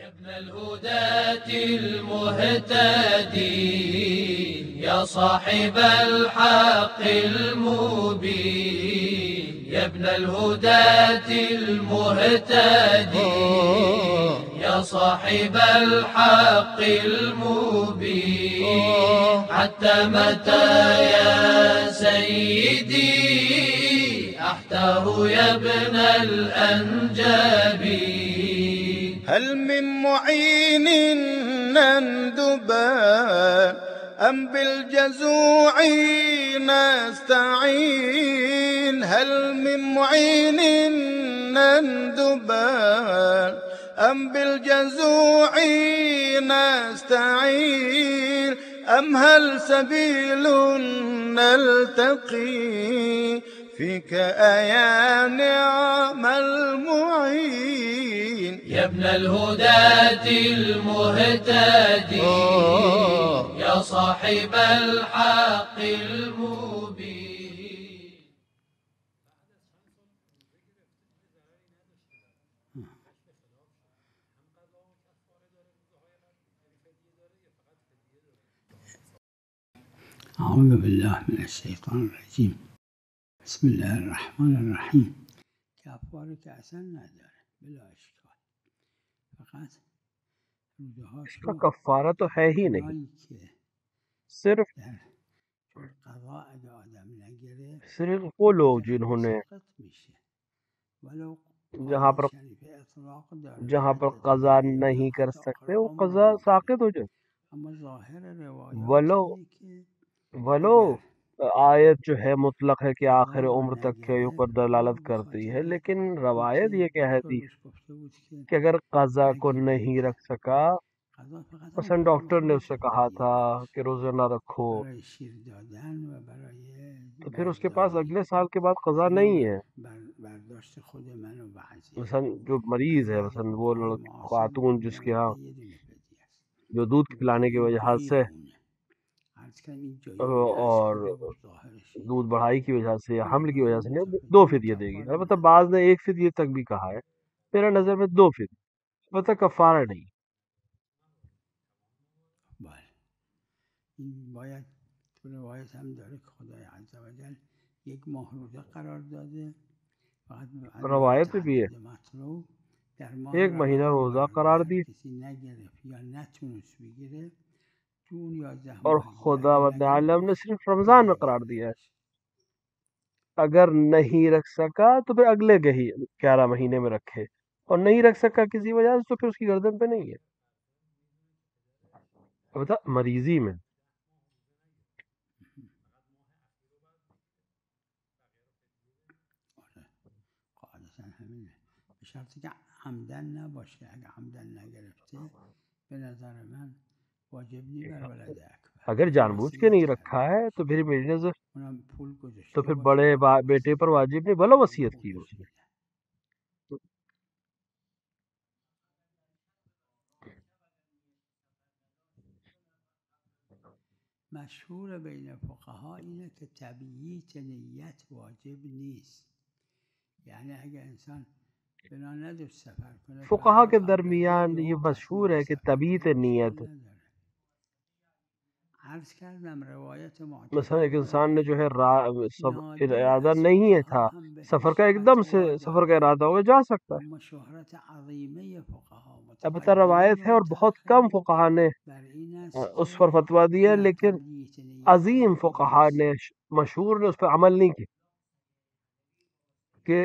ابن الهداة المهتدي يا صاحب الحق المبين، يا ابن الهداة المهتدي يا صاحب الحق المبين، حتى متى يا سيدي أحتار يا ابن الأنجبي؟ هل من معين نندبا أم بالجزوع نستعين؟ هل من معين نندبا أم بالجزوع نستعين؟ أم هل سبيل نلتقي فيك أيا نعم المعين؟ يا ابن الهداة المهتدي يا صاحب الحق المبين. أعوذ بالله من الشيطان الرجيم. بسم الله الرحمن الرحیم. کفاره که اصلا نداره بلا اشکال، فقط اس کا کفارہ تو ہے ہی نہیں، صرف قضاء اگه آدم نگیره صرف وہ لوگ جنہوں نے جہاں پر قضا نہیں کر سکتے وہ قضا ساقط ہو جائے، ولو آیت جو ہے مطلق ہے کہ آخر عمر تک کے اوپر دلالت کرتی ہے، لیکن روایت یہ کہتی کہ اگر قضا کو نہیں رکھ سکا، مثلا ڈاکٹر نے اس سے کہا تھا کہ روزہ نہ رکھو، تو پھر اس کے پاس اگلے سال کے بعد قضا نہیں ہے. مثلا جو مریض ہے، مثلا وہ خاتون جس کے ہاں جو دودھ پلانے کی وجہ سے اور دودھ بڑھائی کی وجہ سے یا حمل کی وجہ سے نہیں، 2 فدیے دے گی. البتہ بعض نے 1 فدیے تک بھی کہا ہے، میرا نظر میں 2 فدیے، البتہ کفارہ نہیں. باید تو روایت هم داره که خدای عز و جل 1 ماه روزه قرار داده، فقط روایت میں بھی ہے 1 مہینہ روزہ قرار دی کسی نگرفت یا نتونست بگیره اور خدا و عالم نے صرف رمضان میں قرار دیا ہے. اگر نہیں رکھ سکا تو پھر اگلے 11 مہینے میں رکھے، اور نہیں رکھ سکا کسی وجہ سے تو پھر اس کی گردن پہ نہیں ہے. بتا مریضی میں به شرطی که عمدن نباشه. اگه عمدن نگرفته به نظر من واجب نہیں بر ولد اکبر. اگر جان بوجھ کے نہیں رکھا ہے تو پھر میری نظر تو پھر بڑے بیٹے پر واجب نہیں، بھلا وصیت کی اس نے. مشهور بین فقها اینه که تبییت نیت واجب نیست، یعنی اگه انسان بنا نداشت سفر کنه. فقہا کے درمیان یہ مشہور ہے کہ تبییت نیت، مثلا ایک انسان نے جو ہے ارادہ نہیں ہے تھا سفر کا، ایک دم سے سفر کا ارادہ ہوگا جا سکتا ہے. البتہ روایت ہے اور بہت کم فقہا نے اس پر فتویٰ دیا، لیکن عظیم فقہا نے مشہور نے اس پر عمل نہیں کیا کہ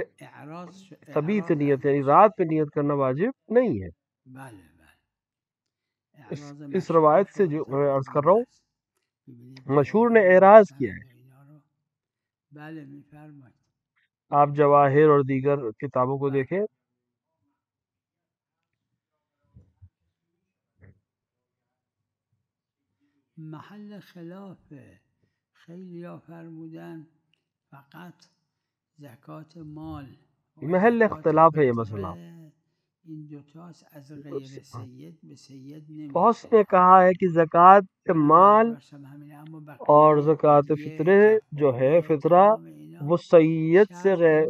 تبیت نیت یعنی رات پہ نیت کرنا واجب نہیں ہے. اس روایت سے جو میں عرض کر رہا ہوں مشہور نے اعراض کیا ہے. آپ جواہر اور دیگر کتابوں کو دیکھیں، محل خلاف خیلی‌ها فرمودن فقط زکات مال. محل اختلاف ہے یہ مسئلہ. بہت نے کہا ہے کہ زکوٰۃ مال اور زکوٰۃ فطرے جو ہے فطرہ وہ سید سے غیر،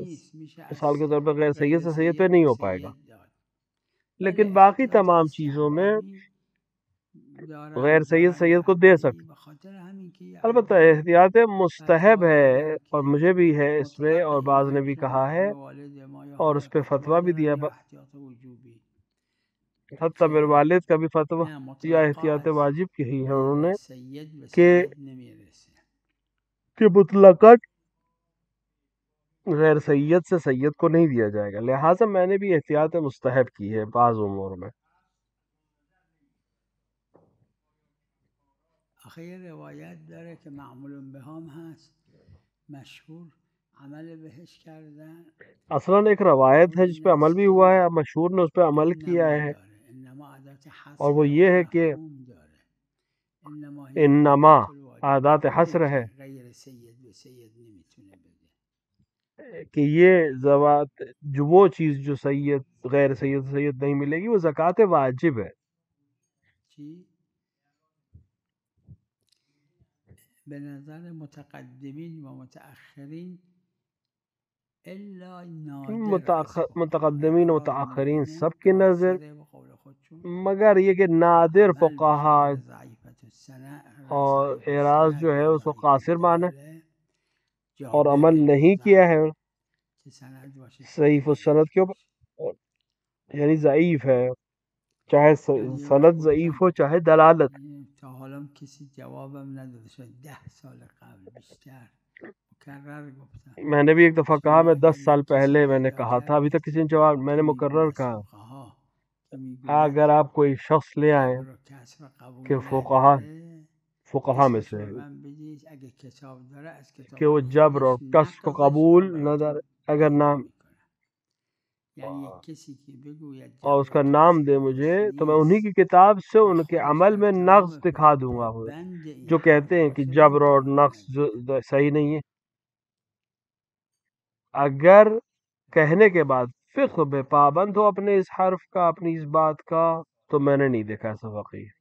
مثال کے طور پر غیر سید سے سید پہ نہیں ہو پائے گا. لیکن باقی تمام چیزوں میں غیر سید کو دے سکتے. البتہ احتیاط مستحب ہے اور مجھے بھی ہے اس میں، اور بعض نے بھی کہا ہے اور اس پہ فتویٰ بھی دیا. حتیٰ میرے والد کا بھی فتویٰ یا احتیاط واجب کی ہی ہے انہوں نے کہ مطلقاً غیر سید سے سید کو نہیں دیا جائے گا. لہٰذا میں نے بھی احتیاط مستحب کی ہے بعض امور میں. آخه روایت داره که معمول بهم هست مشهور عمل بهش کردن. اصلاً ایک روایت ہے جس پہ عمل بھی ہوا ہے، مشہور نے اس پہ عمل کیا ہے، اور وہ یہ ہے کہ انما عادات حصر ہے کہ یہ زوات جو وہ چیز جو سید غیر سید سید نہیں ملے گی وہ زکوٰۃ واجب ہے. به نظر متقدمین و متأخرین الا نادر متقدمین و متأخرین سب کی نظر، مگر یہ کہ نادر فقہا اور اعراض جو ہے اس کو قاصر مانا اور عمل نہیں کیا ہے ضعیف السند کے اوپر، یعنی ضعیف ہے، چاہے سند ضعیف ہو چاہے دلالت. تا حالا کسی جوابم نداده شد 10 سال قبل بیشتر مکرر گفتم. میں نے بھی ایک دفعہ کہا، میں 10 سال پہلے میں نے کہا تھا، ابھی تک کسی نے جواب، میں نے مکرر کہا اگر آپ کوئی شخص لے آئیں کہ فقہا میں سے کہ وہ جبر اور کسب کو قبول نہ دار اگر نام اور اس کا نام دے مجھے تو میں انہی کی کتاب سے ان کے عمل میں نقص دکھا دوں گا جو کہتے ہیں کہ جبر اور نقص صحیح نہیں ہے. اگر کہنے کے بعد فقہ بے پابند ہو اپنے اس حرف کا، اپنی اس بات کا، تو میں نے نہیں دیکھا ایسا فقیہ.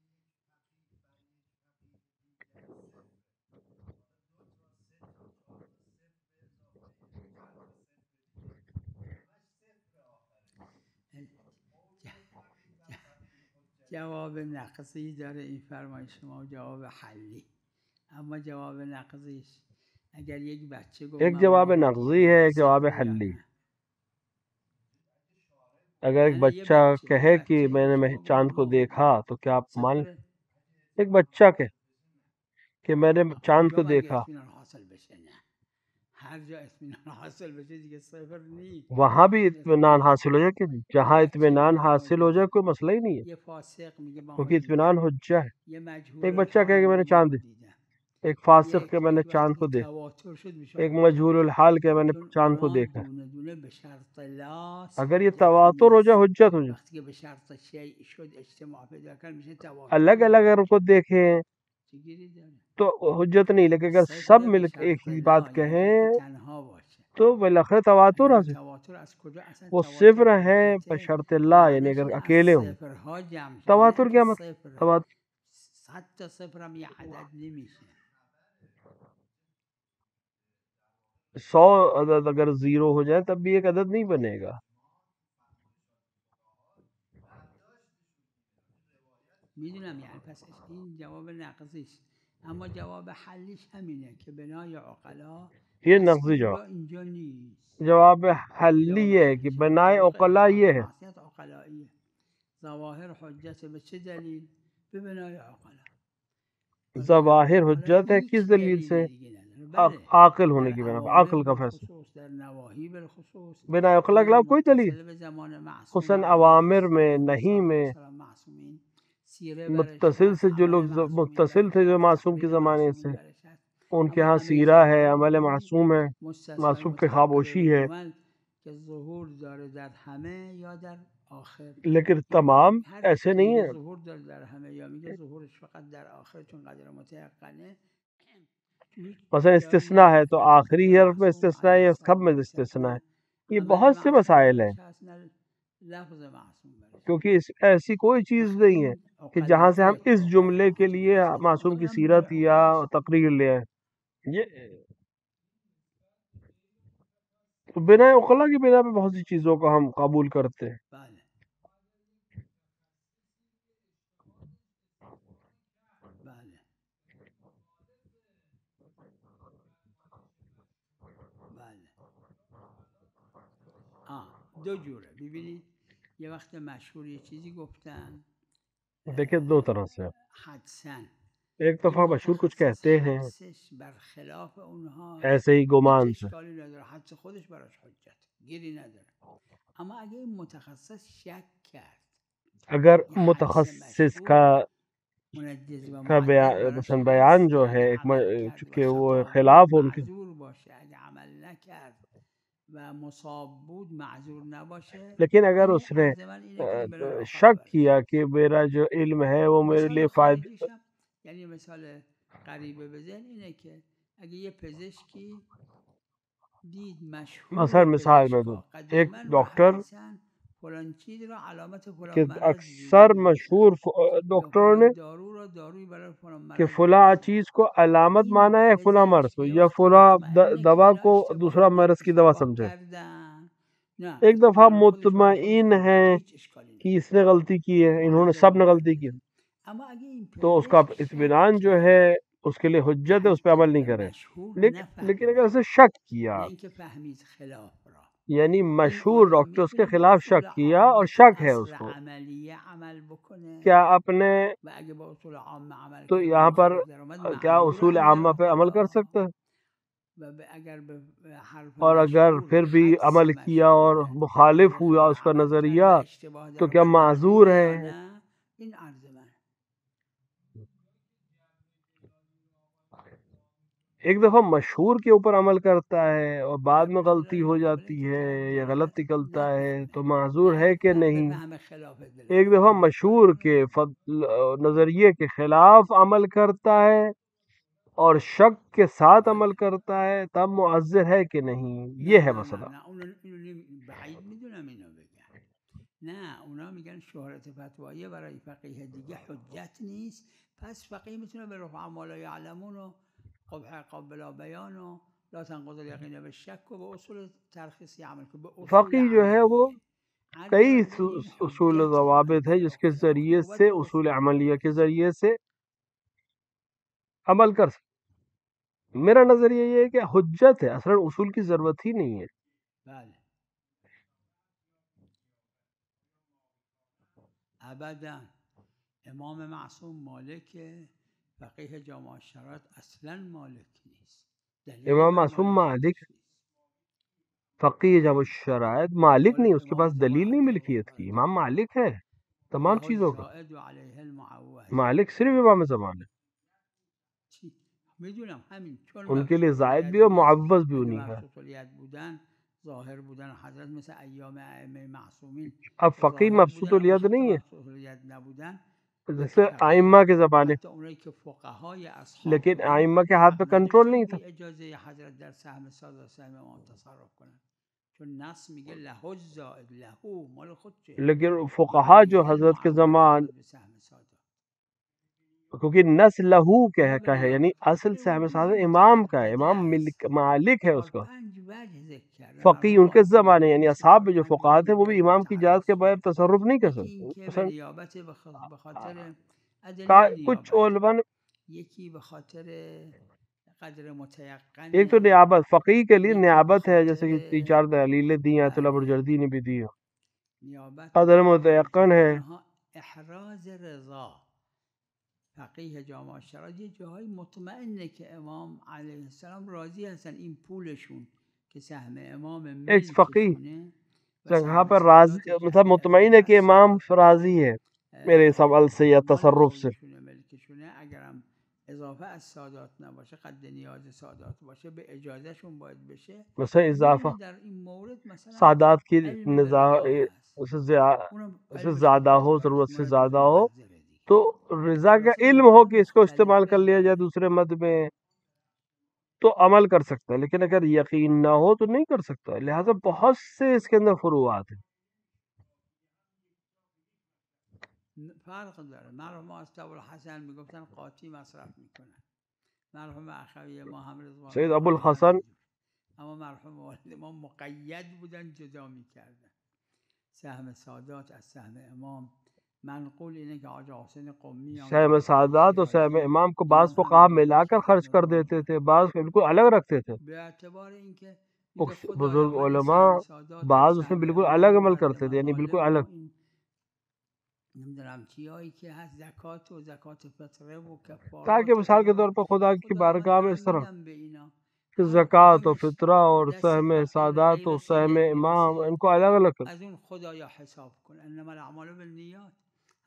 جواب نقضی داره این فرمایش شما، جواب حلی. اما جواب نقضیش اگر یک بچه گفت ایک جواب نقضی ہے، ایک جواب حلی. اگر ایک بچہ کہے کہ میں نے چاند کو دیکھا تو کیا آپ مان؟ ایک بچہ کہ میں نے چاند کو دیکھا، وہاں بھی اطمینان حاصل ہو جائے کہ جہاں اطمینان حاصل ہو جائے کوئی مسئلہ ہی نہیں ہے، کیونکہ اطمینان حجہ ہے. ایک بچہ کہے کہ میں نے چاند دیکھا، ایک فاسق کہ میں نے چاند کو دیکھا، ایک مجہول الحال کہ میں نے چاند کو دیکھا. اگر یہ تواتر ہو جائے حجت ہو جائے. الگ الگ اگر ان کو دیکھیں تو حجت نہیں، لیکن اگر سب مل کے ایک ہی بات کہیں تو بالآخر تواتر حاصل. وہ صفر ہیں بشرط اللہ، یعنی اگر اکیلے ہوں. تواتر کیا مطلب؟ تواتر 100 عدد اگر زیرو ہو جائے تب بھی ایک عدد نہیں بنے گا. میدونم یعنی پس این جواب نقضیش، اما جواب حلیش همینه که بنای عقلا یہ نقضی جواب حلی ہے کہ بنائے عقلا یہ ہے. ظواہر حجت به چه دلیل؟ به بنای عقلا. ظواہر حجت ہے کس دلیل سے؟ عاقل ہونے کی بنا پر، عقل کا فیصلہ. بنا عقل اگلا کوئی دلیل حسن عوامر میں نہیں میں متصل سے جو لوگ متصل تھے جو معصوم کے زمانے سے، ان کے ہاں سیرہ ہے، عمل معصوم ہے، معصوم کے خاموشی ہے. لیکن تمام ایسے نہیں ہیں. مثلا استثناء ہے تو آخری حرف میں استثناء ہے یا سب میں استثناء ہے. یہ بہت سے مسائل ہیں، کیونکہ ایسی کوئی چیز نہیں ہے کہ جہاں سے ہم اس جملے کے لیے معصوم کی سیرت یا تقریر لے آئیں. یہ بنا عقلا کی بنا پہ بہت سی چیزوں کو ہم قبول کرتے ہیں. دو جوره. ببینید یه وقت مشهور یه چیزی گفتن، دیکھیں دو طرح سے حدسن ایک دفعہ مشہور کچھ کہتے ہیں حدسش برخلاف اونها ایسے ہی گمان هیچ سے، اشکالی نداره، حدس خودش براش حجت گیری نداره. اما اگه این متخصص شک کرد اگر یه حدس متخصص مشهور کا منجز و کا معدل مثلا براش بیان هست جو که ہے اگه ایک عمل کرد و کہ وہ خطا بود خلاف ان کے، معذور باشه، اگه عمل نکرد و مصاب بود معذور نباشه. لیکن اگر یعنی اس نے عرض من اینه که این بره راه شک خدا برسه. کیا کہ میرا جو علم ہے وہ میرے مثال لیے فائدہ، خارجیش هم یعنی مثال غریبه به ذهن اینه که اگه یه پزشکی دید مثلا مشهور مثال میں دوں، پزشکا ایک قدیما و ڈاکٹر حدیثا فلان چیز را علامت کہ فلان مرض اکثر جوری مشہور میگن یا ڈاکٹروں نے فلان دارو را داروی برای فلان کہ مرض فلاں میگن. چیز کو علامت این مانا ہے فلاں مرض پزشک کو، یه یا وقتی فلاں مطمئنه که دوا اینا کو دوسرا مرض کی دوا اشتباه سمجھے. کردن، نه ایک دفعہ احتمالا خودش برای خودش مطمئن حجت، ہے هیچ اشکالی کہ نداره، اس نے غلطی کی ہے، انہوں نے معذر سب و نے غلطی کی، معتذر. اما اگه این تو اس کا پزشک اطمینان شک جو کرد ہے اس کے لیے حجت ہے، اس پہ عمل نہیں اگر کرے. مشهور لیکن اگر نفهمید اسے شک کیا، نه اینکه فهمید خلاف را، یعنی این مشہور آیا ڈاکٹر اس کے میتونه به خلاف اصول شک کیا اور عامه شک ہے اس اصل کو، عملیه عمل بکنه کیا اپنے و اگه با اصول عامه عمل تو کرد و یہاں پر مخالف در آمد کیا معذور اصول اندر عامہ پہ عمل کر خدا، سکتا ہے؟ و اگر به حرف اور اگر مشهور پھر بھی حدس عمل کیا اور مشهور مخالف غیر ہوا خبر اس کا عمل کرد نظریہ، و اشتباه تو در کیا آمد معذور معذوره یا ہے؟ نه؟ این عرض من. ایک دفعہ مشہور کے اوپر عمل کرتا ہے اور بعد میں در غلطی ہو دلایل جاتی مختلفی ہے که یا در غلط حقیقت نکلتا ہے تو نفهمه، معذور نه ہے اینکه کہ فهم نہیں؟ بفهمه خلاف ایک دلایل. دفعہ مشہور کے نظریے کے خلاف عمل کرتا ہے اور شک کے ساتھ عمل کرتا ہے، تب معذر ہے کہ نہیں؟ یہ ہے مسئلہ. نه اونو بعید میدونم اینو بگن. نه اونا میگن شهرت فتوایی برای فقیه دیگه حجت نیست، پس فقیه میتونه به رفع ما لا یعلمون و قبح قابل بیان و لا تنقض الیقین بالشک و به اصول ترخیصی عمل کنه، به اصول فقی جو ہے وہ عملیه. کئی عرض من این اصول و حجته ضوابط ہے جس کے ذریعے سے اصول عملیہ کے ذریعے سے عمل کر سکتے. میرا نظریہ یہ ہے کہ حجت ہے، اصلا اصول کی ضرورت ہی نہیں ہے. بله ابدا. امام معصوم مالک، فقیه جامع الشرایط اصلا مالک نیست. دلیلی امام بر معصوم مالکیتش مالک نیست. فقیہ جب الشرائط مالک نہیں، اس کے پاس امام دلیل نہیں زمان ملکیت کی. امام مالک ہے تمام له چیزوں کا، الزائد و علیه المعوض. مالک صرف امام زمان ہے. چی؟ میدونم همین چون ان کے لیے مبسوط زائد الید بھی اور نیست. معوض بھی اگه انہی کا ہے. مبسوط الید بودن ظاهر بودن حضرت مثل ایام ائمه معصومین اب که فقیہ ظاهر مبسوط بودن، اما الید حتی نہیں ہے، مبسوط الید نبودن جیسے یک فقیه، ائمہ کے زمانے، حتی اونایی که فقهای اصحاب لیکن بودن ائمہ کے ہاتھ پہ حق کنٹرول نداشتن نہیں تھا. بی اجازه حضرت در سهم ساد و سهم امام تصرف کنن، چون نص میگه له الزائد، له مال خودشه لیکن و فقہا جو علیه حضرت کے المعول زمان، نسبت به سهم سادات. کیونکہ نس لہو اینا کا بگم ہے، یعنی اصل فقیه سہم اون سعادت میگن امام کا ہے، مقلده امام است. مالک ہے اس 4 کا. 5 وجه ذکر کرده فقی مرحوم ان کے آقای زمانے یعنی مجلسی که اصحاب 4 میں جو 5 فقہا وجه تھے وہ بھی داره امام کی اجازت متعدد کے بغیر صورت. تصرف نہیں کر یکی این سکتے. که به مثلا نیابت به خاطر ادله کچھ نیابت، علماء نے، یکی به خاطر قدر متیقن، ایک تو نیابت فقی کے لیے یکی به نیابت ہے، جیسے خاطر کہ 3 4 دلیلیں دی ہیں، آیت اللہ بله برجردی نے بھی دی ہیں. نیابت قدر یکی متیقن ہے. تنها احراز رضا. فقیه جامع الشرایط یه جاهای مطمئنه که امام علیه السلام راضی هستن این پولشون که سهم امام ایک فقی ملکشونه و جگہ سهم پر راضی، سادات مطلب جمعی از مطمئن ہے کہ امام متأثرات راضی ہے میرے اس عمل سے یا مال تصرف سے. خودشونه ملکشونه، اگرم اضافه از سادات نباشه، قد نیاز سادات باشه، به اجازهشون باید بشه. مثلا اضافہ میدونید در این مورد مثلا سادات کی علم به نظام رضا هست، اونم اسے علمش زیادہ خیلی ہو، باید ضرورت سے مورد زیادہ ہو، معذره دیگه. تو رضا کا خلاصه علم ہو ممکنه کہ اس کو استعمال کر لیا مختلفه جائے دوسرے مد میں تو عمل کر سکتا ہے، لیکن اگر یقین نہ ہو تو نہیں کر سکتا. لہٰذا بہت سے اس کے اندر فروعات ہیں. فرق داره. مرحوم آقای ابوالحسن میگفتن قاطی مصرف میکنن، مرحوم اخوی ما هم رضوان سید الله ابوالحسن علیهم، اما مرحوم والد ما مقید بودن، جدا میکردن سهم سادات از سهم امام. منقول اینه که آقا حسین قمی سہم سادات اور سہم امام کو بعض فقہا ملا کر خرچ کر دیتے تھے، بعض بالکل الگ رکھتے تھے. به اعتبار اینکه میگه خدای بزرگ اول علماء سهم سادات و بعض اس میں سهم بالکل امام الگ و عمل بعد کرتے تھے، یعنی بالکل محالم و الگ. این نمیدونم چیایی که هست زکات و زکات فطره و تاکہ کفارات و مثال کے اینا طور پر خدا کی خدای من بارگاہ میں دارم اس طرح میدم به اینا کہ هر زکوٰۃ و کدومش فطرہ اور دست سہم فقیر سادات و غیر سہم سید امام میرسه ان کو الگ الگ کرتے. از اون خدایا حساب کن انما الاعمال بالنیات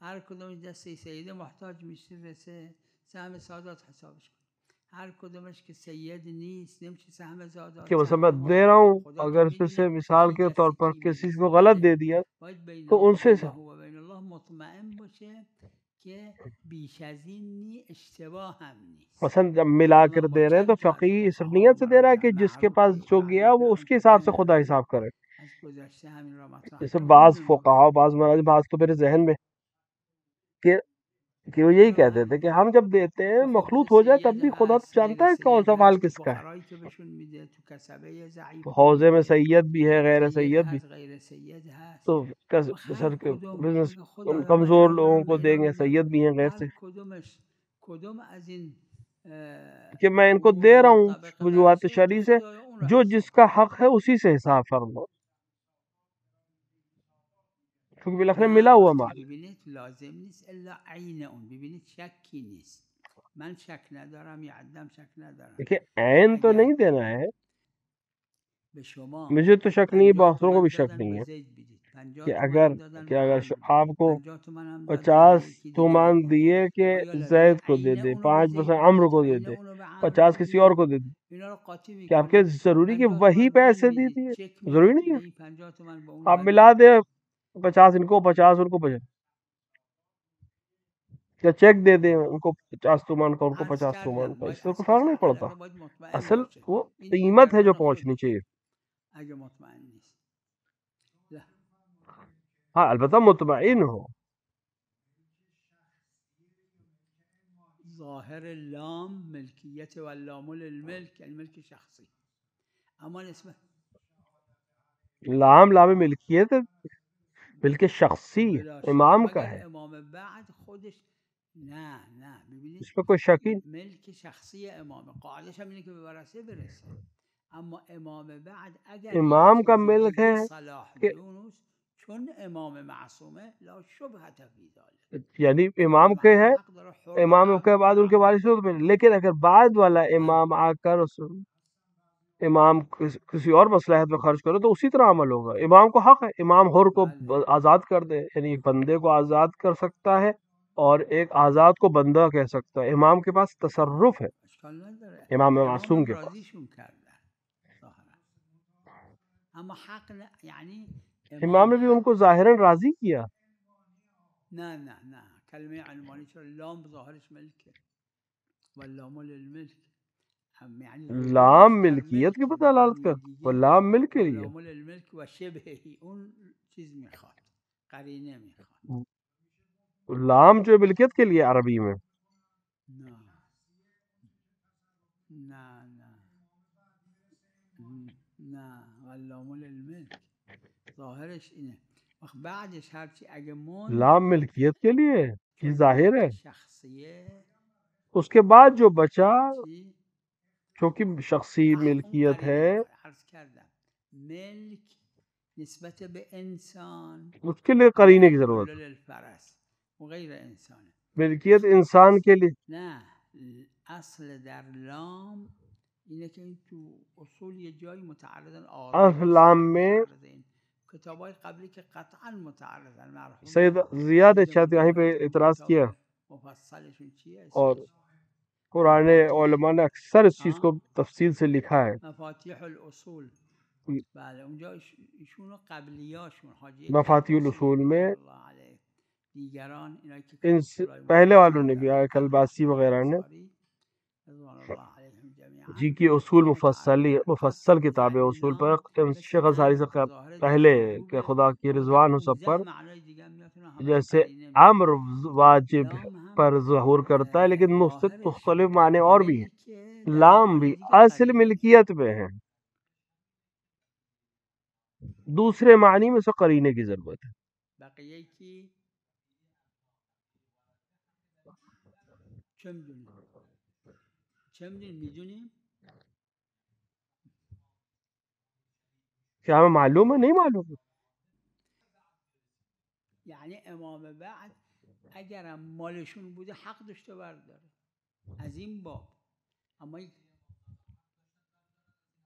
هر کدومش دست سید محتاج میشه رسه سهم سادات حسابش کن هر کدومش که سید نیست نمیشه سهم کہ سادات مثلا سهم میں امام دے رہا ہوں، خدا که اگر اس میں سے میدونه مثال کی کے طور دست پر کی کسی میرسه کو غلط بله دے دیا باید تو ان سے بینه و بین الله مطمئن باشه که بیش از این نی اشتباه هم نیست مثلا جب ملا که کر من با دے رہے ہیں تو چند تا از فقیہ اس فقها نیت سے دے رہا ہے مراجعه کہ جس کے پاس معروفی جو گیا بعضی وہ اس جاهایی کے که حساب سے ذهنم خدا حساب کرے. از گذشته همین را مطرح جیسے کنم بعض نمیدونم فقہا بعض مراجع بعض تو میرے ذہن میں کہ وہ یہی کہتے تھے کہ ہم جب دیتے ہیں که خب مخلوط ہو جائے سید تب بھی خدا تو هست جانتا غیر ہے کون سید سا مال هست تو کس کا ہے. فقرایی که بهشون میده تو کسبه ضعیف که حوضے میں میده سید بھی ہے، غیر سید سید بھی. هست غیر سید هست تو و هر سر کے کدوم بزنس میگه خدایا کمزور من لوگوں دارم کو به دیں اینا گے، میدم سید بھی ہیں غیر هر سے. کدومش کدوم از این کہ میں ان کو امور دے رہا ہوں منطبق وجوہات برسه تو شرعی سے، خدایا اون را جو حساب جس کا حق ہے اسی سے حساب فرما، کیونکہ بالاخره ملا نه ہوا وقتی مال. ببینید لازم نیست الا عین اون ببینید شکی نیست من شک ندارم یا عدم شک ندارم دیکھیں که عین تو اگر نہیں دینا ہے، به شما مجھے تو شک نہیں، 50 باقیوں کو تومن بھی شک دادن نہیں به ہے زید بدید 50 کہ تومن اگر هم دادن به عمرو آپ بدید کو 50 تومن هم دادن به 50 یکی دیگه تومان بدید دیے کہ آیا لازم زید کو دے عین دے، اونو به 5% زید عمرو بدید کو دے عین دے، اونو به عمرو 50 بدید کسی اور نه کو دے دے. اینا رو قاطی کہ آپ میکنید کے ضروری کہ 50 وہی تومن به این پیسے دیے میدید دیے؟ چک ضروری میدید نہیں به ہے. این 50 تومن به اون آپ ملا برگردون دیں 50 ان کو 50 ان کو 50، یا چیک دے دیں ان کو 50 تومان کا ان کو عرض 50 تومان کردم کا، باید اس سے از کوئی فرق کجا نہیں پڑتا. غلطه باید مطمئن اصل باشه وہ این قیمت ہے جو گردن پہنچنی خودش چاہیے. اگه مطمئن نیست لا ہاں البتہ مطمئن ہو. ظاهر لام ملکیت و لام للملک یعنی ملک شخصی اما نسبت لام لام ملکیت ہے، بلکہ شخصی بلا شک امام کا مگر ہے، امام بعد خودش نه ببینید اس میں کوئی شک ہی نہیں. ملک شخصی امام قاعدش هم اینه که به ورثه برسه اما امام بعد اگر یک امام کا چیز ملک ہے دیگه صلاح کہ بدونست چون امام معصومه لا شبهت فی ذلك یعنی امام امام کے ہے، معصوم حق داره حرمت امام کے بعد ان کے وارث ہو تو لیکن اگر بعد والا بله امام آ کر امام کسی اور مصلحت میں خرچ کرو تو اسی طرح عمل ہوگا. امام کو حق ہے، امام حر کو بله آزاد کر دے، یعنی ایک بندے کو آزاد کر سکتا ہے اور ایک آزاد کو بندہ کہہ سکتا ہے. امام کے پاس تصرف ہے، اشکال نداره امام امام معصوم هم کے پاس. راضیشون کردن ظاهرا اما حق یعنی امام امام نے بھی ان حق کو ظاہراً راضی کیا. نه کلمه عنوانی چرا لام ظاهرش ملکه و لام للملک هم یعنی ظهورش لام در ملکیت کی ملک پتہ و دلالت کر، وہ میگه لام ملک کے و لیے. لام للملک و شبهی اون چیز میخواد قرینه میخواد لام جو ہے ملکیت کے لیے عربی میں. نه نه نه و لام للملک ظاهرش اینه وقت بعدش هرچی اگه موند لام ملکیت کے لیے ہے، یہ چون ظاہر ہے. ملک شخصیه اس کے بعد جو بچا چی چونکہ شخصی اون ملکیت قرینه ہے میخواد عرض کردم ملک نسبت به انسان اس کے لیے مثل قرینے کی ضرورت الكل ہے. للفرس وغیر انسانه ملکیت انسان کے لیے نه اصل در لام اینه که این تو اصول یه جایی متعرضن آراء لام سلف میں متعرضین کتابای قبلی که قطعا متعرضن مرحوم سید زیاد سید شاید یہیں پہ مجاهد اون اعتراض کتاب کیا، مفصلشون چیه اور اسمش قرآن علماء نے اکثر اس چیز ها کو تفصیل سے لکھا ہے. مفاتیح الاصول بله اونجا ایشون و قبلیاشون حاجی مفاتیح کلباسی الاصول میں رحمت الله علیه دیگران اینایی که ان اصولای پہلے والوں مفصل نے بھی، دارن کلباسی ابوالحسن وغیرہ نے الانصاری رضوان الله علیهم جمیعا جی کی اصول اینجا متعرضن مفصل اصل در کتاب این اصول پر لام شیخ مثل انصاری امر سے ظاهر در پہلے کہ وجوب خدا کی اما در رضوان ہو سب 15 پر، معنای دیگه هم میاد اونها همش جیسے قرینه میخواد امر واجب لام هم پر ظہور کرتا ہے، لیکن ظاهرش مختلف معنی اور بھی ہیں. ملک در لام معانی بھی دیگه اصل قرینه میخواد ملکیت میں ہے، دوسرے معنی میں سے قرینے کی ضرورت ہے. بقیه کی چه میدونیم میدونیم کیا ہمیں معلوم ہے؟ نہیں معلوم. یعنی امام بعد اگرم مالشون بوده حق داشته برداره از این باب. اما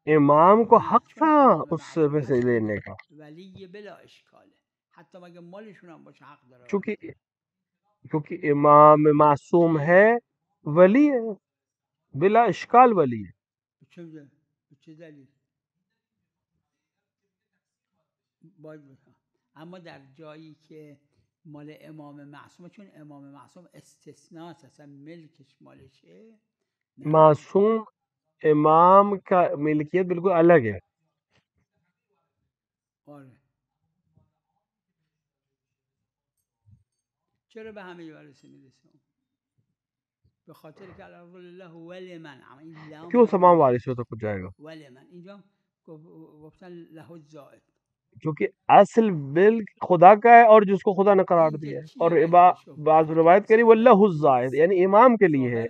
امام کو حق چون تھا امام اس سے معصوم پیسے هست لینے کا، ولی بلا اشکاله، حتی مگه مالشون هم باشه حق داره. کیونکہ امام معصوم ہے، ولی ہے، بلا اشکال ولی ہے. به چه دلیل؟ باید بکنم. اما در جایی که مال امام معصوم، چون امام معصوم استثناست، اصلا ملکش مالشه. معصوم امام کا ملکیت بالکل الگ ہے. آره. چرا به همه ورثه میرسه؟ به خاطر که الارض لله ولی من، این لام کیوں تمام وارثوں تک جائے گا؟ ولی من اینجا گفتن له الزائد، کیونکہ اصل ملک خدا کا ہے اور جس کو خدا نے قرار دیا ہے. اور بعض روایت کری واللہ الزائد، یعنی امام کے لیے ہے.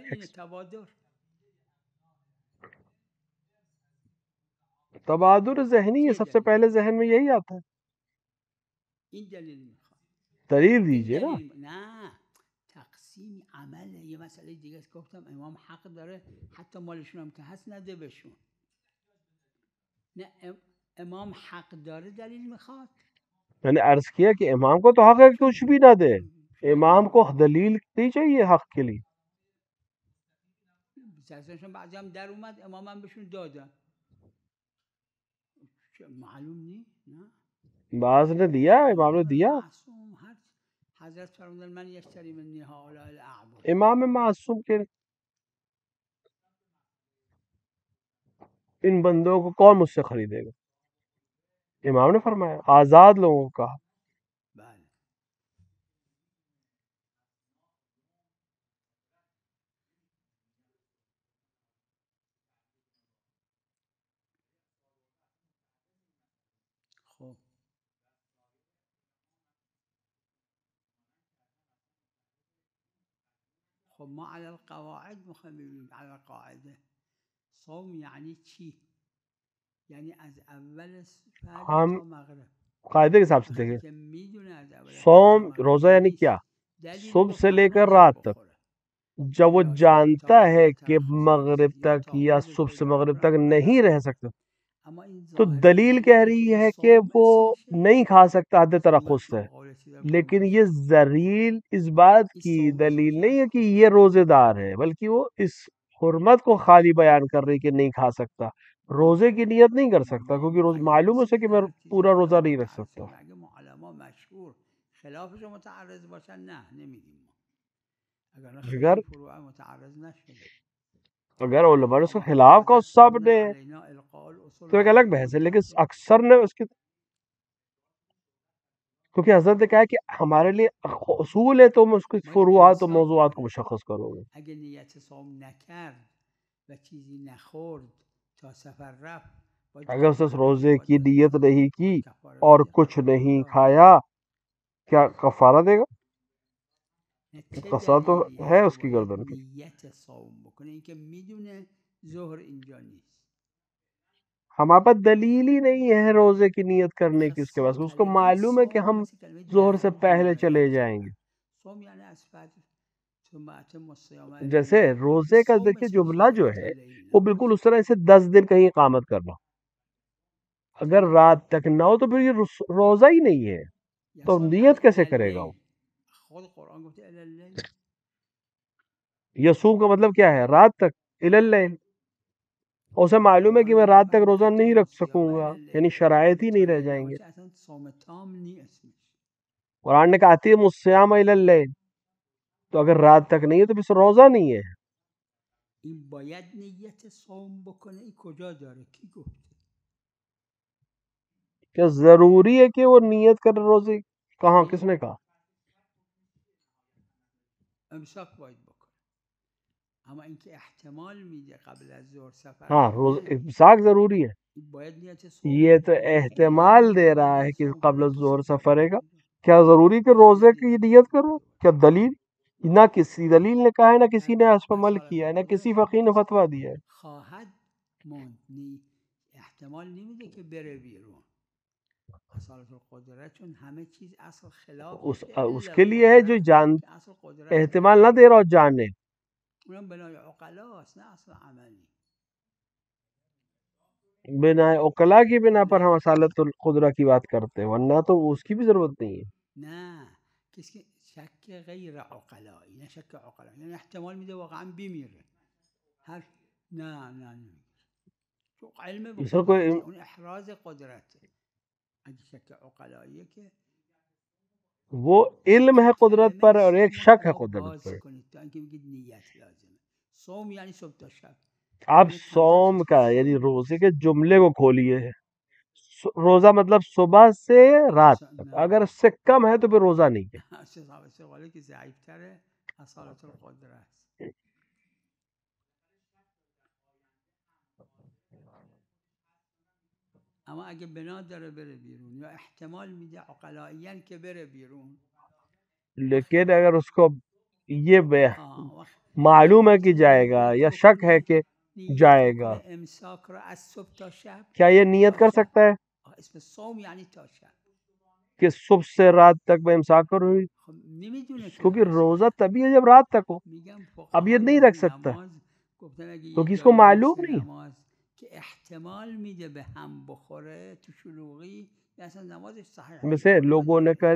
تبادر ذہنی ہے، سب سے پہلے ذہن میں یہی آتا ہے. این دلیل دلیل دیجئے نا. نه تقسیم عمله، یه مسئله دیگه است. گفتم امام حق داره حتی مالشون هم که هست نده بهشون. نه امام حق داره دلیل میخواد. میں نے عرض کیا کہ امام کو تو حق ہے کہ کچھ بھی نہ دے، امام کو دلیل نہیں چاہیے حق کے لیے. بعضی هم در اومد امام هم بهشون دادن، معلوم نه بعض نے دیا، امام نے دیا. حضرت فرمودن من یشتری منی هؤلاء الاعبد. امام معصوم کے ان بندوں کو کون مجھ سے خریدے گا؟ امام نے فرمایا آزاد لوگوں کا. خب ما على القواعد مخممين على القاعده. صوم یعنی چی؟ یعنی از اول فجر تا مغرب. قاعدے کے حساب سے دیکھیں، صوم روزہ یعنی کیا؟ صبح سے لے کر رات تک. جب وہ جانتا ہے کہ مغرب تک یا صبح سے مغرب تک نہیں رہ سکتا، تو دلیل کہہ رہی ہے کہ وہ نہیں کھا سکتا حد ترخص سے. لیکن یہ ذلیل اس بات کی دلیل نہیں ہے کہ یہ روزے دار ہے، بلکہ وہ اس حرمت کو خالی بیان کر رہی کہ نہیں کھا سکتا. روزے کی نیت نہیں کر سکتا کیونکہ معلوم ہو سکے کہ میں پورا روزہ نہیں رکھ سکتا. اگر علماء نے اس کے خلاف کا سب نے تو ایک الگ بحث ہے، لیکن اکثر نے اس کی، کیونکہ حضرت نے کہا کہ ہمارے لیے اصول ہے تو میں اس کے فروعات و موضوعات کو مشخص کروں گا. اگر نیت صوم نکرد و چیزی نخورد تا سفر رفت، اگر اس روزے کی نیت نہیں کی اور کچھ نہیں کھایا، کیا کفارہ دے گا؟ قصاص تو ہے اس کی گردن پہ. نیت صوم بکنه این که میدونه ظهر اینجا نیست. ہمارے پاس دلیل ہی نہیں ہے روزے کی نیت کرنے کی. اس کے بعد اس کو معلوم ہے کہ ہم ظہر سے پہلے چلے جائیں گے. جیسے روزے کا دیکھیے جملہ جو ہے وہ بالکل اس طرح سے 10 دن کہیں اقامت کرنا، اگر رات تک نہ ہو تو پھر یہ روزہ ہی نہیں ہے، تو نیت کیسے کرے گا وہ؟ یصوم کا مطلب کیا ہے؟ رات تک، الی اللیل. اسے معلوم ہے کہ میں رات تک روزہ نہیں رکھ سکوں گا، یعنی شرائط ہی نہیں رہ جائیں گے. قرآن نے کہا اتم الصیام الی اللیل، تو اگر رات تک نہیں ہے تو پھر روزہ نہیں ہے. کیا ضروری ہے کہ وہ نیت کر روزے؟ کہاں، کس نے کہا؟ ہاں امساک ضروری ہے، یہ تو احتمال دے رہا ہے کہ قبل الظہر سفر ہے گا. کیا ضروری کہ روزے کی نیت کرو؟ کیا دلیل؟ نہ کسی دلیل نے کہا ہے، نہ کسی نے اس پر عمل کیا ہے، نہ کسی فقیہ نے فتویٰ دیا ہے. احتمال نمیده که بره بیرون. اصالت القدرت، چون همه چیز اصل خلاف اس کے لیے ہے جو جان اصل قدرت احتمال نہ دے رہا ہو جاننے، اونم بنای عقلا است نه اصل عملی. بنا عقلا کی بنا پر ہم اصالت القدرہ کی بات کرتے ہیں، ورنہ تو اس کی بھی ضرورت نہیں ہے. نه کسی که شک غیر عقلایی، نه شک عقلایی، یعنی احتمال میده واقعا بمیره. هر نه تو علم به مثلا کوئی قدرته، اون احراز قدرته. اگه شک عقلاییه که وہ علم ہے قدرت پر اور ایک شک ہے قدرت باز پر. کنید تا اینکه بگید نیت لازمه. صوم یعنی صبح تا شب. آپ صوم کا یعنی روزے کے جملے کو کھولیے. روزہ مطلب صبح سے رات تک، اگر اس سے کم ہے تو پھر روزہ نہیں ہے. استقبالی که ضعیفتره اصالت القدرت. اما اگه بنا داره بره بیرون یا احتمال میده عقلائیاً که بره بیرون، لیکن اگر اس کو یہ معلوم ہے کہ جائے گا یا شک ہے کہ جائے گا، امساک را از صبح تا شب، کیا یہ نیت کر سکتا ہے اسم صوم یعنی تا شب کہ صبح سے رات تک میں امساک کروں؟ نمیدونه کیونکہ روزہ تبھی ہے جب رات تک ہو. اب یہ نہیں رکھ سکتا کیونکہ اس کو معلوم نہیں که احتمال میده به هم بخوره تو شلوغی، اصلا نمازش صحیح. ویسے لوگوں نے کہا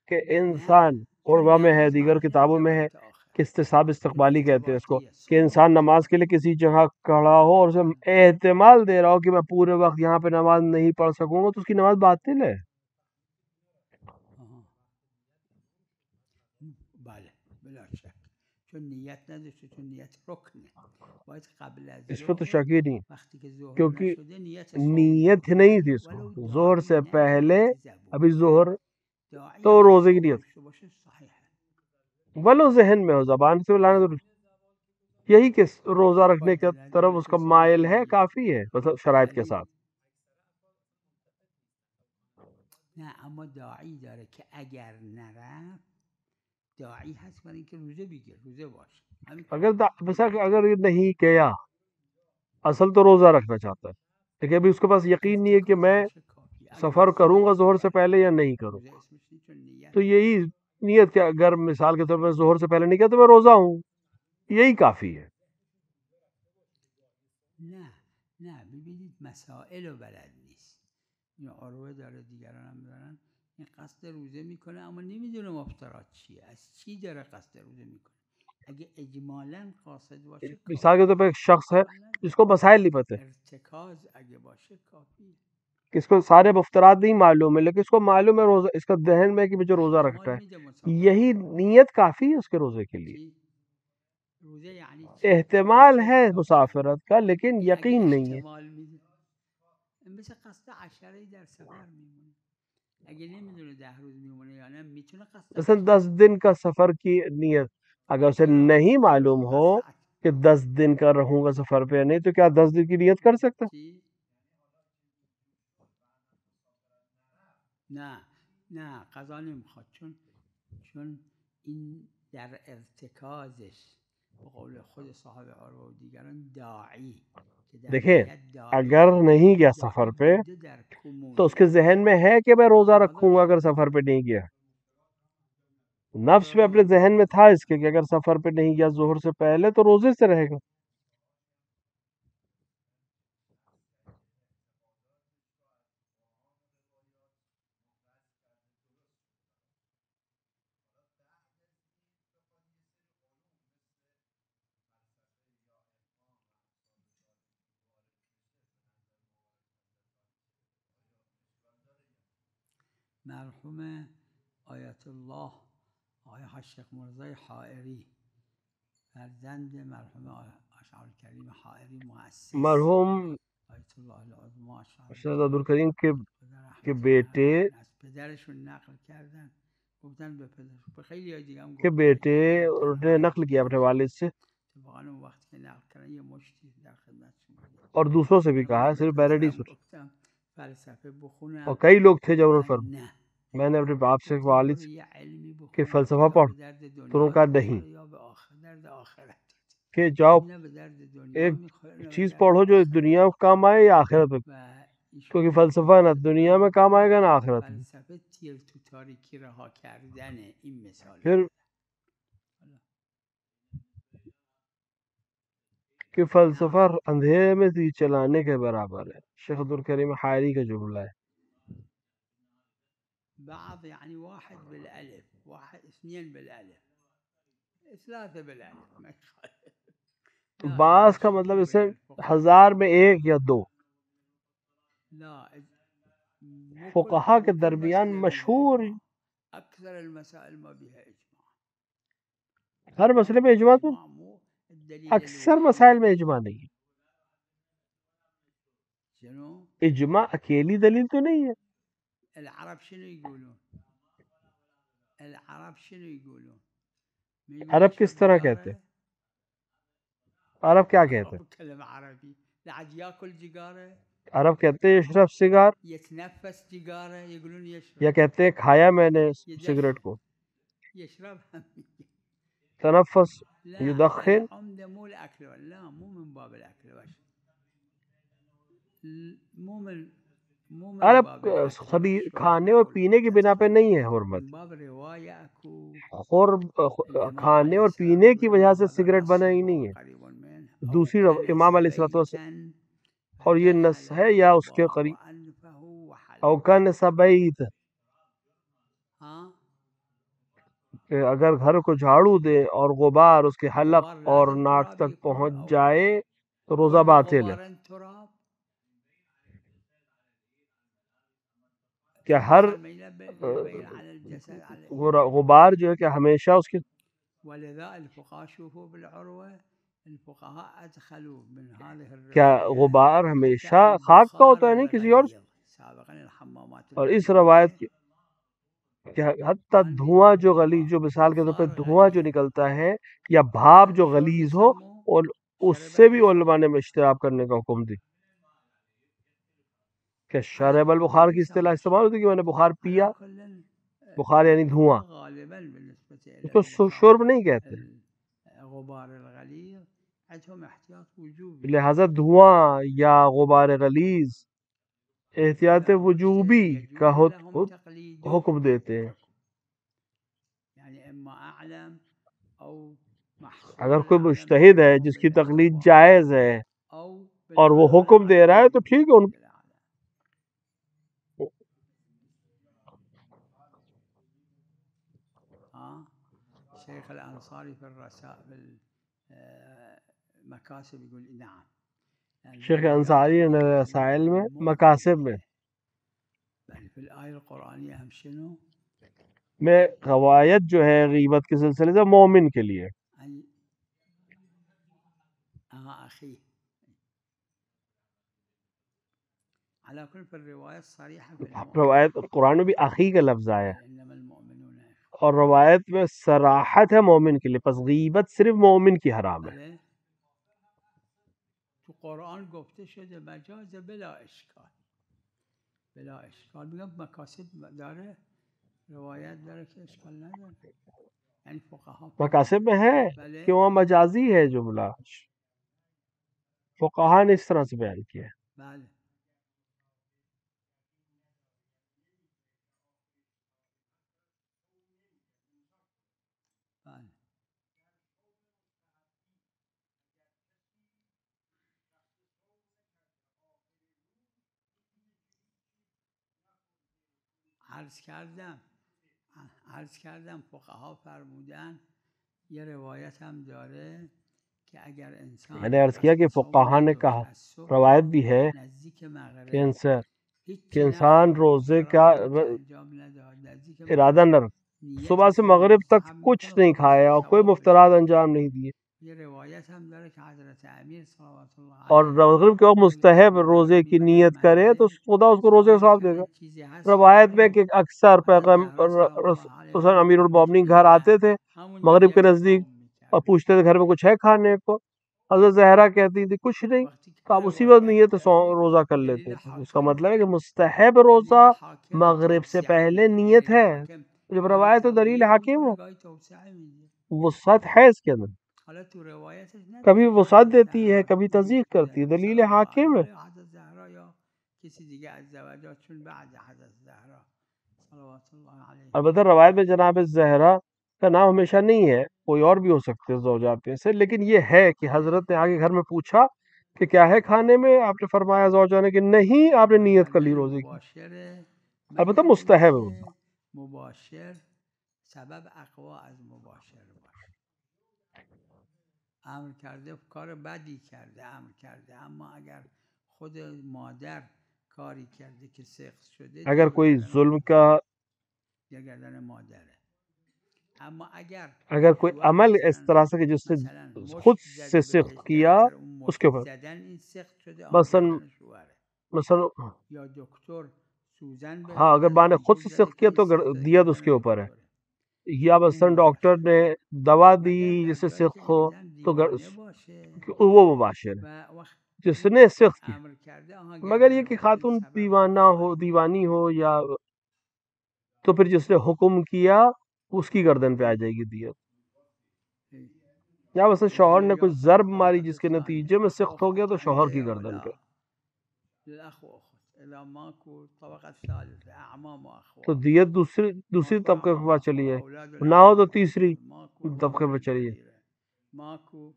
کہ انسان قربہ میں ہے، دیگر کتابوں میں ہے کہ استصحاب استقبالی کہتے ہیں اس کو، کہ انسان نماز کے لیے کسی جگہ کھڑا ہو اور اسے احتمال دے رہا ہو کہ میں پورے وقت یہاں پہ نماز نہیں پڑھ سکوں گا، تو اس کی نماز باطل ہے. بله بلا شک، چون نیت نداشته، چون نیت رکنه. باید قبل از اس پہ تو شک ہی نہیں، وقتی که ظهر کیونکہ نشده نیت نہیں تھی اس کو ظہر سے پہلے. ابھی ظہر تو روزے کی نیت ولو ذہن میں ہو، زبان سے لانا ضروری، یہی کہ روزہ رکھنے کی طرف اس کا مائل ہے، کافی ہے مطلب شرائط کے ساتھ. نه اما داعی داره که اگر نرفت داعی هست برای اینکه روزه بگیر، روزه باش. اگر یہ نہیں گیا، اصل تو روزہ رکھنا چاہتا ہے لیکن ابھی اس کے پاس یقین نہیں ہے کہ میں سفر کروں گا ظہر سے پہلے یا نہیں کروں گا، تو یہی نیت کہ اگر مثال کے طور پر ظہر سے پہلے نہیں کیا تو میں روزہ ہوں، یہی کافی ہے. نه ببینید مسائل رو بلد نیست. این عروه داره، دیگران هم دارن، این قصد روزه میکنه اما نمیدونه مفترات چیه، از چی داره قصد روزه میکنه. اگه اجمالاً قاصد باشه، مثال کے طور پر ایک شخص ہے جس کو مسائل نہیں پتہ، ارتکاز اگه باشه کافی. اس کو سارے مفترات نہیں معلوم ہے لیکن اس کو معلوم ہے روزہ، اس کا ذہن میں کہ مجھے روزہ رکھنا ہے، یہی نیت کافی ہے اس کے روزے کے لیے. احتمال ہے مسافرت کا لیکن یقین نہیں ہے. مثل قصد 10 در سفر میمونه، اگه نمیدونه 10 روز میمونه یا نه میتونه قصد مثلا 10 دن کا سفر کی نیت اگر اسے نہیں معلوم ہو کہ 10 دن کا رہوں گا سفر پہ نہیں تو کیا 10 دن کی نیت کر سکتا؟ نه قضا نمیخواد، چون این در ارتکازش به قول خود صاحب عروه و دیگران داعی. دیکھیں اگر نہیں گیا سفر پہ تو اس کے ذہن میں ہے کہ میں روزہ رکھوں گا اگر سفر پہ نہیں گیا، نفس میں اپنے ذہن میں تھا اس کے کہ اگر سفر پہ نہیں گیا ظہر سے پہلے تو روزے سے رہے گا. مرحوم آیت الله آقای حاج مرزای حائری، فرزند مرحوم اشعار کریم حائری مؤسس، مرحوم آیت الله العظمی اشرف عبدالکریم کے بیٹے پدرشون نقل کردن، گفتن به پدر، به خیلی های دیگه هم کے بیٹے نے نقل کیا اپنے والد سے، واقعا اون وقت که نقل کردن یه مشتی در خدمتشون بود اور دوسروں سے بھی کہا ہے، صرف بیرڈی سے. فلسفه بخونم اور کئی لوگ تھے جب انہوں نے میں نے اپنے باپ سے والد کہ فلسفہ پڑھ تو انہوں نے کہا نہیں، کہ جاؤ ایک چیز پڑھو جو دنیا کو کام آئے یا آخرت میں. کیونکہ فلسفہ نہ دنیا میں کام آئے گا نہ آخرت میں. فلسفه تیر تو تاریکی رها کردن این مثال پھر کہ فلسفہ اندھیرے میں تیر چلانے کے برابر ہے. شیخ عبدالکریم حائری کا جملہ ہے. بعض يعني واحد بالالف واحد اثنين بالالف ثلاثه بالالف ما يخالف. بعض کا مطلب اسے 1000 میں ایک یا دو. فقہا کے درمیان مشہور اکثر المسائل ما بها اجماع. ہر مسئلے میں اجماع تو اکثر مسائل میں اجماع نہیں ہے. اجماع اکیلی دلیل تو نہیں ہے. العرب شنو يقولون؟ العرب شنو يقولون؟ عرب کس طرح کہتے ہیں؟ عرب کیا کہتے ہیں؟ كلمة عربي لعد ياكل جيجارة. عرب کہتے ہیں یشرب سگار، يتنفس جيجارة يقولون يشرب. یا کہتے ہیں کھایا میں نے سگریٹ کو. يشرب تنفس لا يدخن. العمدة مو الأكل لا مو من باب الأكل بس مو من عرب باب الأكل کبھی والشرب کھانے اور پینے کی بنا پہ نہیں ہے حرمت. من باب رواية أكو کھانے اور پینے کی وجہ سے سگریٹ بنا ہی نہیں ہے. دوسری امام علیہ الصلوۃ والسلام اور یہ نص ہے یا اس کے قریب او کان سبعید کہ اگر گھر کو جھاڑو دے اور غبار اس کے حلق اور ناک تک پہنچ جائے تو روزہ باطل ہے. کہ ہر غبار جو ہے کہ ہمیشہ اس کے کیا غبار ہمیشہ خاک کا ہوتا ہے نہیں کسی اور. اور اس روایت کی کہ حتیٰ دھواں جو غلیظ جو مثال کے طور پہ دھواں جو نکلتا ہے یا بھاپ جو غلیظ ہو اور اس سے بھی علماء نے اشتراب کرنے کا حکم دی. کہ شارب البخار کی اصطلاح استعمال ہوتی ہے کہ میں نے بخار پیا. بخار یعنی دھواں، اس کو شرب نہیں کہتے. لہذا دھواں یا غبار غلیظ احتیاط وجوبی کا حکم دیتے ہیں. اگر کوئی مجتہد ہے جس کی تقلید جائز ہے اور وہ حکم دے رہا ہے تو ٹھیک ہے. شيخ الأنصاري في الرسائل مكاسب يقول نعم. شیخ انصاری نے رسائل میں مکاسب میں في الآية القرآنية هم شنو؟ میں روایت جو ہے غیبت کے سلسلے سے مومن کے لیے أخي على كل في الرواية الصريحة في روایت قرآن میں بھی اخی کا لفظ آیا ہے إنما المؤمنون اور روایت میں صراحت ہے مومن کے لیے. پس غیبت صرف مومن کی حرام ہے. تو قرآن گفته شده مجاز بلا اشکال بلا اشکال. میگم مکاسب داره روایت داره که اشکال نداره. یعنی فقها مکاسب میں ہے کہ وہاں مجازی ہے جملہ. فقہا نے اس طرح سے بیان کیا ہے. بله عرض کردم فقها فرمودن یه روایت هم داره که اگر انسان میں نے عرض کیا کہ فقہا نے کہا روایت بھی ہے کہ انسان روزے کا ارادہ نہ رکھ صبح سے مغرب تک کچھ نہیں کھایا اور کوئی مفترات انجام نہیں دیے اور مغرب کے وقت مستحب روزے کی نیت کرے تو خدا اس کو روزے ثواب دے گا. روایت میں کہ اکثر پیغمبر امیر المومنین گھر آتے تھے مغرب کے نزدیک اور پوچھتے تھے گھر میں کچھ ہے کھانے کو. حضرت زہرا کہتی تھی کچھ نہیں تو آپ اسی وقت نیت روزہ کر لیتے تھے. اس کا مطلب ہے کہ مستحب روزہ مغرب سے پہلے نیت ہے. جب روایت و دلیل حاکم ہو وسعت ہے اس کے اندر. کبھی وسعت دیتی ہے کبھی تضییق کرتی ہے. دلیل حاکم ہے کسی دیگه از زوجاتشون بعد حضرت زهرا صلوات اللہ علیہ. البتہ روایت میں جناب زہرا کا نام ہمیشہ نہیں ہے، کوئی اور بھی ہو سکتے ہیں زوجات میں سے، لیکن یہ ہے کہ حضرت نے آگے گھر میں پوچھا کہ کیا ہے کھانے میں، آپ نے فرمایا زوجہ نے کہ نہیں، آپ نے نیت کر لی روزے کی. مباشر البتہ مگر مستحب اینکه ہے. مباشر سبب اقوا از مباشر باشه. امر کرده کار بدی کرده، امر کرده، اما اگر خود مادر کاری کرده که سخت شده اگر دیگه کوئی گردن ظلم اون کا، یا گردن مادره. اما اگر کوئی شوهر عمل اس مثلا طرح سے کہ جس سے مثلا خود مشت سے زده سخت بهش کیا، در اثر اون اس کے مشت اوپر زدن این سخت شده مثلا گردن شوهره. مثلا یا دکتر سوزن ہاں، بهش اگر زده ماں نے خود آمپول سے زده سخت که کیا این تو سخت دیت اس گردن کے اوپر ہے، دکتره. یا این مثلا ڈاکٹر مباشر نے دوا دی مگر در جس سے جایی که سخت ہو این زن تو دیوانه باشه وہ مباشر ہے و وقت جس نے سخت کی. امر کرده آها مگر یہ گردن کہ او این خاتون سبب دیوانہ ہو، اقوا دیوانی ہو، یا تو پھر جس نے حکم کیا اس کی گردن پہ آ جائے گی دیت. یا مثلا شوہر نے کوئی ضرب ماری جس کے نتیجے میں سخت ہو گیا تو شوہر کی گردن پہ. الاخ واخت اذا ماكو طبقه ثالثه اعمام تو واخوال دیت دوسری طبقے پہ چلی ہے، اولاد نہ ہو تو الاعمام تیسری ماكو طبقے پہ چلیے. ماكو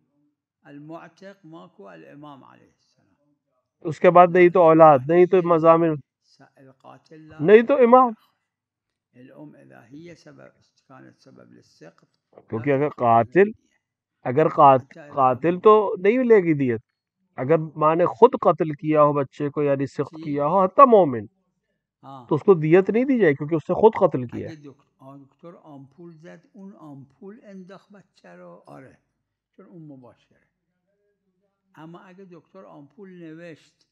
المعتق ماكو الامام علیہ السلام. اس کے بعد نہیں تو اولاد، نہیں تو مضامن، القاتل نہیں تو امام. الام اذا هي كانت سبب للسقط کیونکہ اگر قاتل تو نہیں لے گی دیت. اگر ماں نے خود قتل کیا ہو بچے کو، یعنی سخت کیا ہو، حتی مومن، تو اس کو دیت نہیں دی جائے کیونکہ اس نے خود قتل کیا. اگه دکتر آمپول زد اون آمپول انداخت بچه رو، آره چون اون مباشره. اما اگه دکتر آمپول نوشت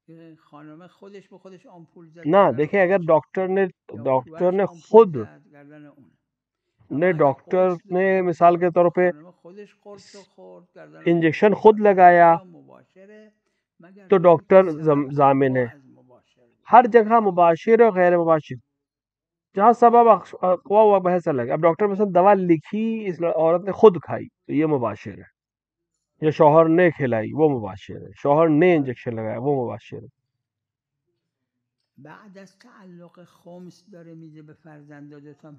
که خانم خودش به خودش آمپول زد نہ گردن دیکھیں، اگر خودش، ڈاکٹر نے آمپول خود زد گردن اونه. نے ڈاکٹر نے مثال کے طور پہ خانم خودش قرص خورد گردن انجیکشن خودش خود لگایا مباشره مگر تو جایی ڈاکٹر که سبب ضامن اقوا ہے. از مباشر بود. ہر جگہ مباشر اور غیر مباشر، جہاں سبب اقوا ہوا بحث الگ. اب ڈاکٹر مثلا دوا لکھی، اس عورت نے خود کھائی تو یہ مباشر ہے، یا شوہر نے کھلائی وہ مباشر ہے، شوہر نے انجیکشن لگایا وہ مباشر ہے. بعد از تعلق خمس داره میده به فرزندادتم؟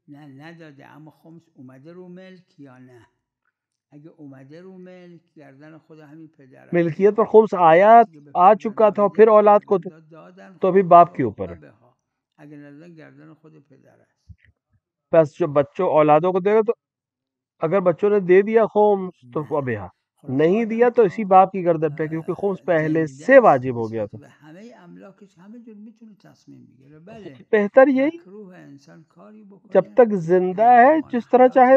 نه نداده، اما خمس اومده رو ملک یا نه؟ اگه اومده رو ملک گردن خود همین پدر است. ملکیت پر خمس آ چکا تھا، پھر اولاد کو تو ابھی باپ کے اوپر ہے. اگه ندادن گردن خود پدر است. بس جو بچوں اولادوں کو دے گا، تو اگر بچوں نے دے دیا خمس تو اب یہاں نہیں دیا تو اسی باپ کی گردن پہ، کیونکہ خمس پہلے سے واجب ہو گیا تھا. همه املاکش همه جور میتونه تصمیم بگیره. بله بہتر یہی مکروه انسان کاری بکنه جب تک زندہ ہے جس طرح چاہے.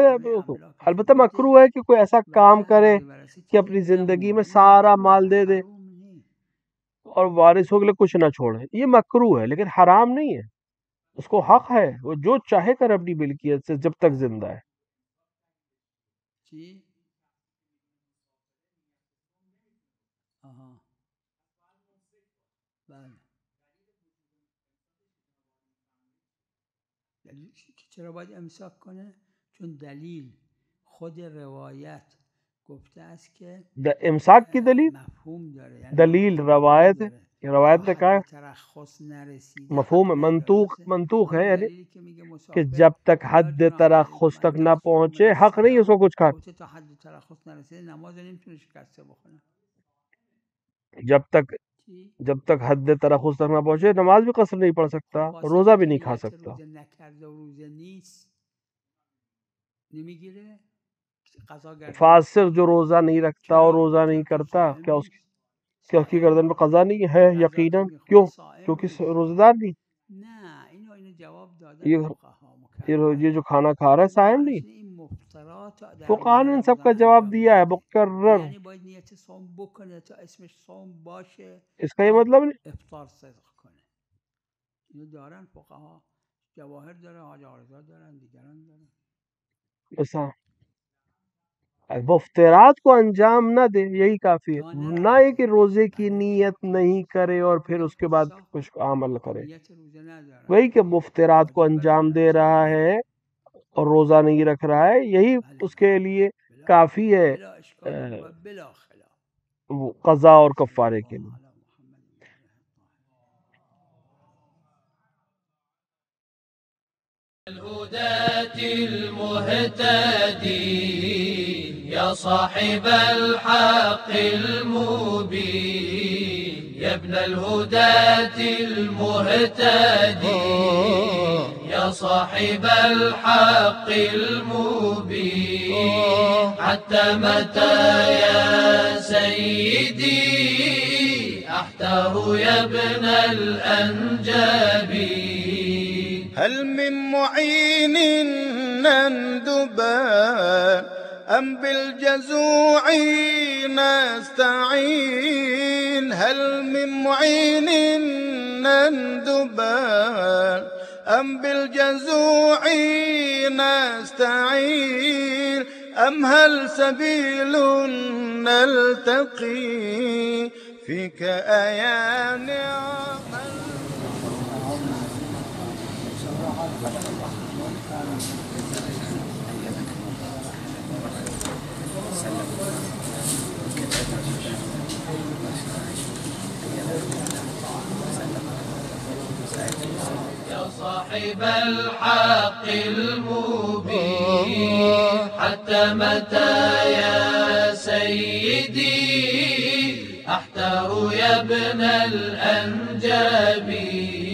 البتہ مکروہ ہے کہ کوئی ایسا کام کرے کہ اپنی زندگی میں سارا مال دے دے اور وارثوں کے لیے کچھ نہ چھوڑے. یہ مکروہ ہے لیکن حرام نہیں ہے. اس کو حق ہے، وہ جو چاہے کر اپنی ملکیت سے جب تک زندہ ہے. چی؟ آها بله. چرا باید امساک کنه؟ چون دلیل خود روایت گفته است که امساک کی دلیل؟ مفهوم داره، یعنی دلیل روایت ہے، روایت نے کہا ترخص نرسیده مفہوم منطوق ہے، یعنی دلیلی که میگه مسافر کہ جب تک حد ترخص تک نہ پہنچے حق نہیں اس کو کچھ کھا. گفته تا حد ترخص نرسیده نماز نمیتونه شکسته بکنه. جب تک حد ترخص تک نہ پہنچے نماز بھی قصر نہیں پڑھ سکتا، روزہ بھی نہیں کھا سکتا. روزه نکرده و روزه نیست نمیگیره. فاسق جو روزہ نہیں رکھتا اور روزہ نہیں کرتا، کیا اس کی گردن پہ قضا نہیں ہے؟ یقیناً. کیوں؟ کیونکہ روزہ دار نہیں. نه اینو جواب دادن یہ جو کھانا کھا رہا ہے صائم نہیں. فقہاء نے ان سب کا جواب دیا ہے مکرر. یعنی باید نیت صوم بکنه تا اسمش صوم باشه، اس کا یہ مطلب نہیں افطار صدق کنه. اینو دارن فقها، جواهر داره، حاج آرزا دارن، دیگران دارن. ایسا مفترات کو انجام نہ دے، یہی کافی ہے. نہ یہ کہ روزے کی نیت نہیں کرے اور پھر اس کے بعد کچھ عمل کرے. وہی کہ مفترات کو انجام دے رہا ہے اور روزہ نہیں رکھ رہا ہے، یہی اس کے لیے کافی ہے قضا اور کفارے کے لیے. الهداة المهتدي يا صاحب الحق المبين، يا ابن الهداة المهتدي يا صاحب الحق المبين، حتى متى يا سيدي أحتار يا ابن الأنجبي؟ هل من معين نندبان أم بالجزوع نستعين؟ هل من معين نندبان أم بالجزوع نستعين؟ أم هل سبيل نلتقي فيك أيا نعم؟ يا صاحب الحق المبين، حتى متى يا سيدي أحتار يا ابن الأنجبي؟